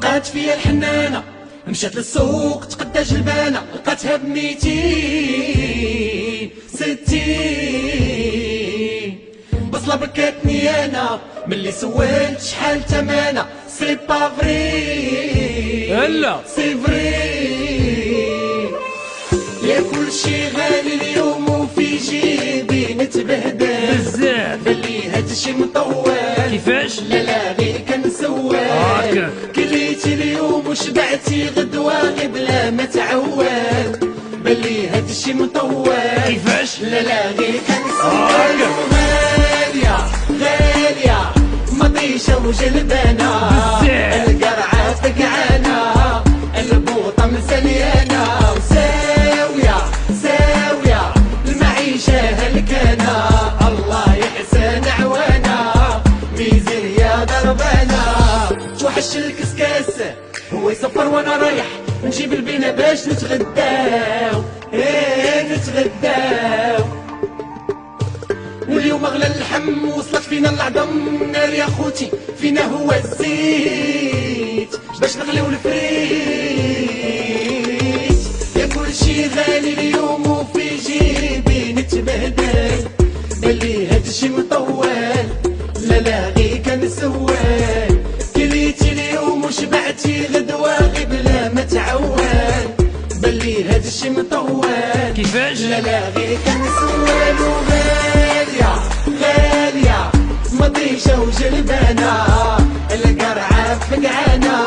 لقات فيا الحنانة، مشات للسوق تقدا جلبانة، لقاتها ب260. بصلة بكاتني انا ملي سولت شحال تمانة، سي با فري هلا سي فري. يا كلشي غالي اليوم وفي جيبي نتبهدل بزاف، بلي هادشي مطول. كيفاش؟ لا غير كنسول، هاكا كليتي اليوم وشبعتي غدوة غير بلا ما تعول، بلي هادشي مطول. كيفاش؟ لا غير كنسول. غالية غالية مطيشة وجلبانة، بزاف القرعة فقعانة، البوطة مسليانة، وساوية ساوية المعيشة هلكانة. الله يحسن عوانا، ميزانية ضربانة. توحش الكسكاس هو يسفر وانا رايح، نجيب البينا باش نتغداو، نتغداو. واليوم اغلى اللحم وصلت فينا العظم، نار يا خوتي فينا هو الزيت باش نغليو الفريت. يا كلشي غالي اليوم وفي جيبي نتبهدل، بلي هادشي مطول. لا غير كنسول، كليتي اليوم وشبعتي غدوة غير بلا ما تعول، بلي هادشي مطول. كيفاش؟ لا غير كنسول. وغالية غالية مطيشة وجلبانة، القرعة فقعانة،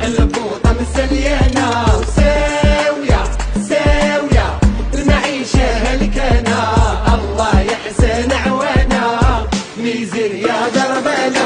البوطة مسليانة، وساوية ساوية المعيشة هلكانة. الله يحسن عوانا، ميزانية ضربانة.